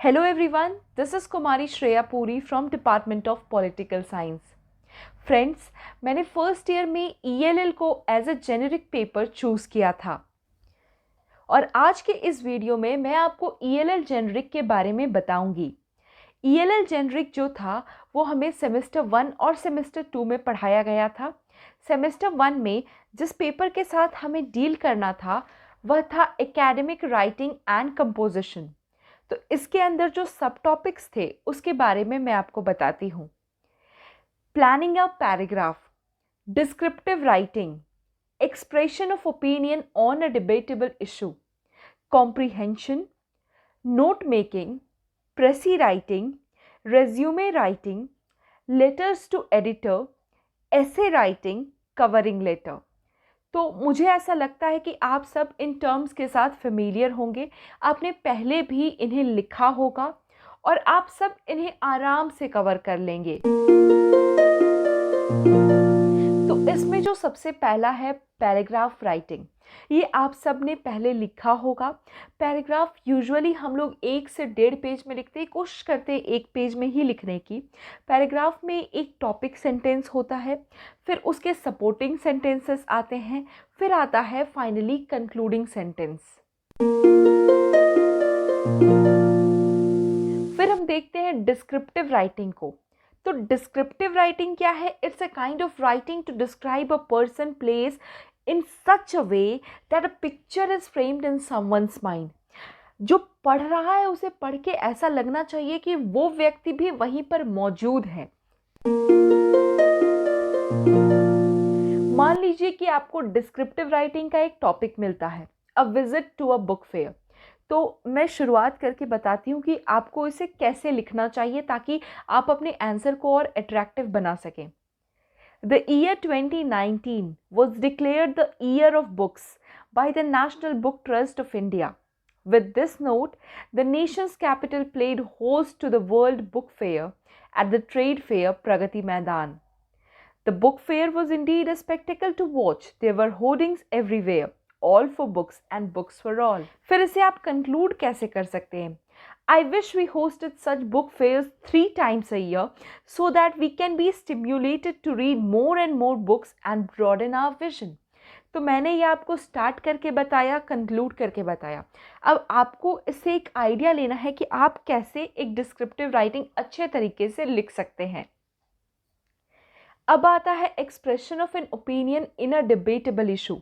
Hello everyone, this is Kumari Shreya Puri from Department of Political Science. Friends, मैंने first year में ELL को as a generic paper choose किया था और आज के इस वीडियो में मैं आपको ELL जेनेरिक के बारे में बताऊंगी। ELL जेनेरिक जो था वो हमें सेमेस्टर 1 और सेमेस्टर 2 में पढ़ाया गया था। सेमेस्टर 1 में जिस पेपर के साथ हमें डील करना था वह था एकेडमिक राइटिंग एंड कंपोजिशन। तो इसके अंदर जो सब टॉपिक्स थे उसके बारे में मैं आपको बताती हूँ। Planning a paragraph, descriptive writing, expression of opinion on a debatable issue, comprehension, note making, precis writing, resume writing, letters to editor, essay writing, covering letter. तो मुझे ऐसा लगता है कि आप सब इन टर्म्स के साथ फेमिलियर होंगे, आपने पहले भी इन्हें लिखा होगा और आप सब इन्हें आराम से कवर कर लेंगे। तो इसमें जो सबसे पहला है पैराग्राफ राइटिंग, ये आप सब ने पहले लिखा होगा। पैराग्राफ यूजुअली हम लोग 1 से 1.5 पेज में लिखते हैं, कोशिश करते हैं 1 पेज में ही लिखने की। पैराग्राफ में एक टॉपिक सेंटेंस होता है, फिर उसके सपोर्टिंग सेंटेंसेस आते हैं, फिर आता है फाइनली कंक्लूडिंग सेंटेंस। फिर हम देखते हैं डिस्क्रिप्टिव राइटिंग को। तो डिस्क्रिप्टिव राइटिंग क्या है? It's a kind of writing to describe a person, place in such a way that a picture is framed in someone's mind. जो पढ़ रहा है उसे पढ़ के ऐसा लगना चाहिए कि वो व्यक्ति भी वहीं पर मौजूद है। मान लीजिए कि आपको डिस्क्रिप्टिव राइटिंग का एक टॉपिक मिलता है, a visit to a book fair. तो मैं शुरुआत करके बताती हूँ कि आपको इसे कैसे लिखना चाहिए ताकि आप अपने आंसर को और अट्रैक्टिव बना सकें। The year 2019 was declared the Year of Books by the National Book Trust of India. With this note, the nation's capital played host to the World Book Fair at the trade fair Pragati Maidan. The book fair was indeed a spectacle to watch. There were hoardings everywhere, all for books and books for all. फिर इसे आप conclude कैसे कर सकते हैं? I wish we hosted such book fairs 3 times a year so that we can be stimulated to read more and more books and broaden our vision. तो मैंने ये आपको स्टार्ट करके बताया, कंक्लूड करके बताया। अब आपको इससे एक आइडिया लेना है कि आप कैसे एक डिस्क्रिप्टिव राइटिंग अच्छे तरीके से लिख सकते हैं। अब आता है expression of an opinion in a debatable issue.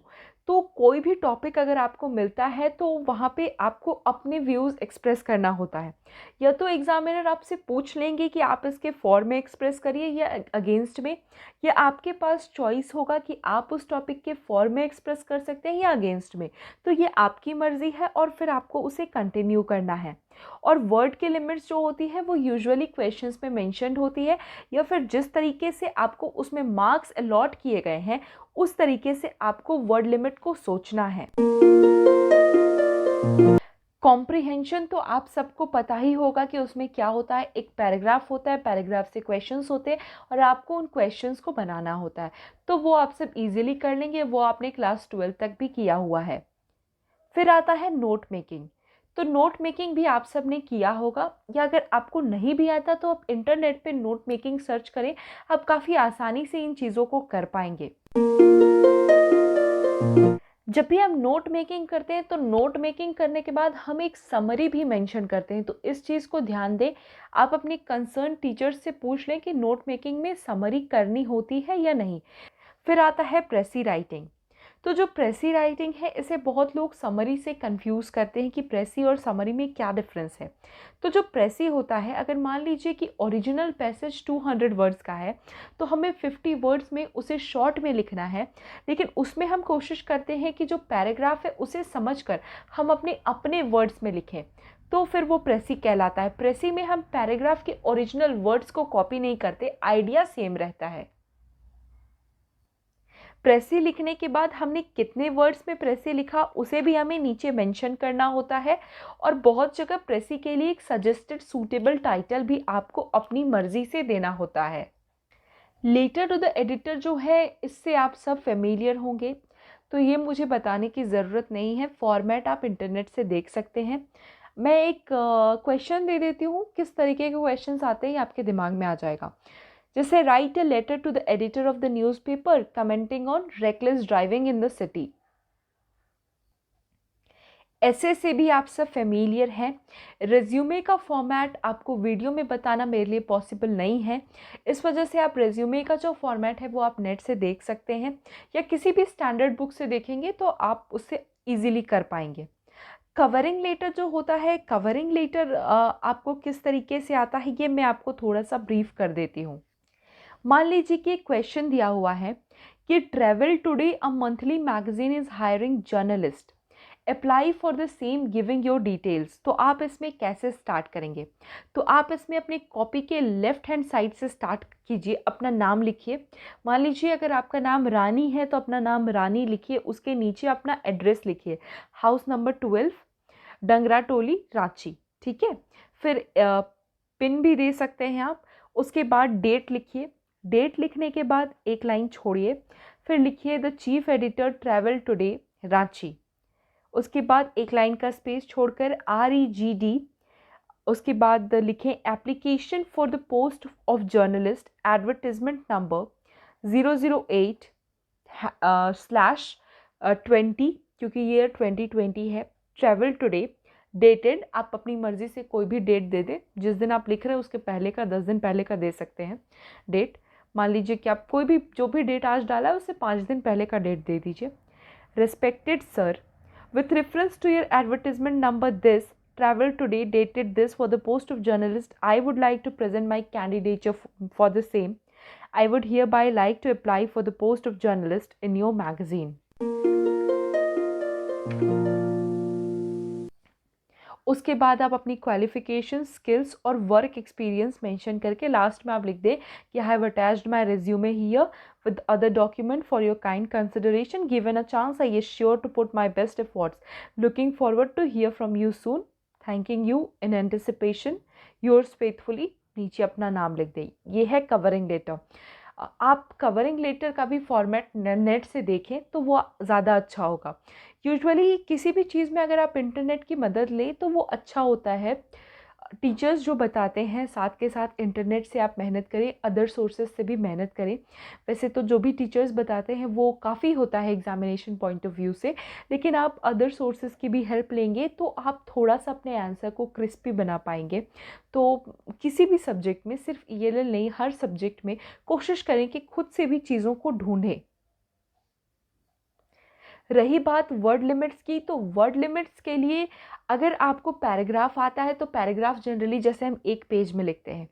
तो कोई भी टॉपिक अगर आपको मिलता है तो वहाँ पे आपको अपने व्यूज़ एक्सप्रेस करना होता है। या तो एग्जामिनर आपसे पूछ लेंगे कि आप इसके फॉर में एक्सप्रेस करिए या अगेंस्ट में, या आपके पास चॉइस होगा कि आप उस टॉपिक के फॉर में एक्सप्रेस कर सकते हैं या अगेंस्ट में। तो ये आपकी मर्ज़ी है और फिर आपको उसे कंटिन्यू करना है। और वर्ड की लिमिट्स जो होती है वो यूजुअली क्वेश्चंस में मेंशन्ड होती है, या फिर जिस तरीके से आपको उसमें मार्क्स अलॉट किए गए हैं उस तरीके से आपको वर्ड लिमिट को सोचना है। कॉम्प्रिहेंशन तो आप सबको पता ही होगा कि उसमें क्या होता है। एक पैराग्राफ होता है, पैराग्राफ से क्वेश्चंस होते हैं और आपको उन क्वेश्चंस को बनाना होता है। तो वो आप सब इजीली कर लेंगे, वो आपने क्लास 12 तक भी किया हुआ है। फिर आता है नोट मेकिंग। तो नोट मेकिंग भी आप सब ने किया होगा, या अगर आपको नहीं भी आता तो आप इंटरनेट पे नोट मेकिंग सर्च करें, आप काफ़ी आसानी से इन चीज़ों को कर पाएंगे। जब भी हम नोट मेकिंग करते हैं तो नोट मेकिंग करने के बाद हम एक समरी भी मेंशन करते हैं। तो इस चीज़ को ध्यान दें, आप अपने कंसर्न टीचर्स से पूछ लें कि नोट मेकिंग में समरी करनी होती है या नहीं। फिर आता है प्रेसी राइटिंग। तो जो प्रेसी राइटिंग है इसे बहुत लोग समरी से कंफ्यूज करते हैं कि प्रेसी और समरी में क्या डिफरेंस है। तो जो प्रेसी होता है, अगर मान लीजिए कि ओरिजिनल पैसेज 200 वर्ड्स का है तो हमें 50 वर्ड्स में उसे शॉर्ट में लिखना है, लेकिन उसमें हम कोशिश करते हैं कि जो पैराग्राफ है उसे समझकर हम अपने वर्ड्स में लिखें, तो फिर वो प्रेसी कहलाता है। प्रेसी में हम पैराग्राफ के ओरिजिनल वर्ड्स को कॉपी नहीं करते, आइडिया सेम रहता है। प्रेसी लिखने के बाद हमने कितने वर्ड्स में प्रेसी लिखा उसे भी हमें नीचे मेंशन करना होता है, और बहुत जगह प्रेसी के लिए एक सजेस्टेड सूटेबल टाइटल भी आपको अपनी मर्जी से देना होता है। लेटर टू द एडिटर जो है इससे आप सब फेमिलियर होंगे, तो ये मुझे बताने की ज़रूरत नहीं है, फॉर्मेट आप इंटरनेट से देख सकते हैं। मैं एक क्वेश्चन दे देती हूँ, किस तरीके के क्वेश्चंस आते हैं ये आपके दिमाग में आ जाएगा। जैसे write a letter to the editor of the newspaper commenting on reckless driving in the city. ऐसे से भी आप सब फेमिलियर हैं। रेज्यूमे का फॉर्मेट आपको वीडियो में बताना मेरे लिए पॉसिबल नहीं है, इस वजह से आप रेज्यूमे का जो फॉर्मेट है वो आप नेट से देख सकते हैं या किसी भी स्टैंडर्ड बुक से देखेंगे तो आप उससे इजीली कर पाएंगे। कवरिंग लेटर जो होता है, कवरिंग लेटर आपको किस तरीके से आता है ये मैं आपको थोड़ा सा ब्रीफ कर देती हूँ। मान लीजिए कि एक क्वेश्चन दिया हुआ है कि travel today a monthly magazine is hiring journalist, apply for the same giving your details. तो आप इसमें कैसे स्टार्ट करेंगे? तो आप इसमें अपनी कॉपी के लेफ्ट हैंड साइड से स्टार्ट कीजिए, अपना नाम लिखिए। मान लीजिए अगर आपका नाम रानी है तो अपना नाम रानी लिखिए, उसके नीचे अपना एड्रेस लिखिए, हाउस नंबर 12, डंगरा टोली, रांची। ठीक है, फिर पिन भी दे सकते हैं आप। उसके बाद डेट लिखिए, डेट लिखने के बाद एक लाइन छोड़िए, फिर लिखिए the chief editor travel today Ranchi. उसके बाद एक लाइन का स्पेस छोड़कर REGD। उसके बाद लिखें application for the post of journalist, advertisement number 008/20, क्योंकि ये 2020 है। ट्रैवल टुडे, डेटेड, आप अपनी मर्जी से कोई भी डेट दे दें, जिस दिन आप लिख रहे हैं उसके पहले का 10 दिन पहले का दे सकते हैं डेट। मान लीजिए कि आप कोई भी जो भी डेट आज डाला है उससे 5 दिन पहले का डेट दे दीजिए। Respected sir, with reference to your advertisement number this, travel today dated this for the post of journalist, I would like to present my candidature for the same. I would hereby like to apply for the post of journalist in your magazine. उसके बाद आप अपनी qualification, skills और work experience mention करके last में आप लिख दें कि I have attached my resume here with other document for your kind consideration. Given a chance, I is sure to put my best efforts. Looking forward to hear from you soon. Thanking you in anticipation. Yours faithfully. नीचे अपना नाम लिख दें। ये है covering letter. आप covering letter का भी फॉर्मेट नेट से देखें तो वो ज़्यादा अच्छा होगा। यूजुअली किसी भी चीज़ में अगर आप इंटरनेट की मदद लें तो वो अच्छा होता है। टीचर्स जो बताते हैं साथ के साथ इंटरनेट से आप मेहनत करें, अदर सोर्सेज से भी मेहनत करें। वैसे तो जो भी टीचर्स बताते हैं वो काफ़ी होता है एग्जामिनेशन पॉइंट ऑफ व्यू से, लेकिन आप अदर सोर्सेज की भी हेल्प लेंगे तो आप थोड़ा सा अपने आंसर को क्रिस्पी बना पाएंगे। तो किसी भी सब्जेक्ट में, सिर्फ ELL नहीं, हर सब्जेक्ट में कोशिश करें कि खुद से भी चीज़ों को ढूंढें। रही बात वर्ड लिमिट्स की, तो वर्ड लिमिट्स के लिए अगर आपको पैराग्राफ आता है तो पैराग्राफ जनरली जैसे हम एक पेज में लिखते हैं।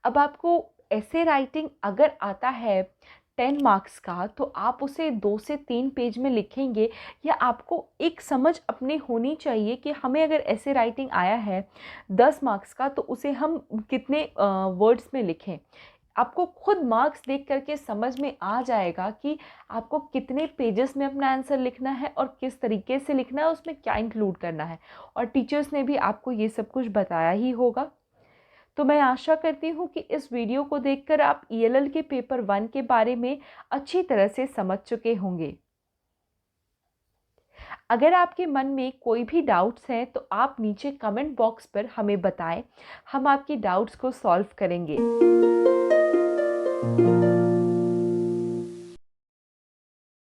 अब आपको ऐसे राइटिंग अगर आता है 10 मार्क्स का तो आप उसे 2 से 3 पेज में लिखेंगे, या आपको एक समझ अपनी होनी चाहिए कि हमें अगर ऐसे राइटिंग आया है 10 मार्क्स का तो उसे हम कितने वर्ड्स में लिखें। आपको खुद मार्क्स देख करके समझ में आ जाएगा कि आपको कितने पेजेस में अपना आंसर लिखना है और किस तरीके से लिखना है, उसमें क्या इंक्लूड करना है। और टीचर्स ने भी आपको ये सब कुछ बताया ही होगा। तो मैं आशा करती हूँ कि इस वीडियो को देखकर आप ELL के पेपर 1 के बारे में अच्छी तरह से समझ चुके होंगे। अगर आपके मन में कोई भी डाउट्स हैं तो आप नीचे कमेंट बॉक्स पर हमें बताएं, हम आपकी डाउट्स को सॉल्व करेंगे।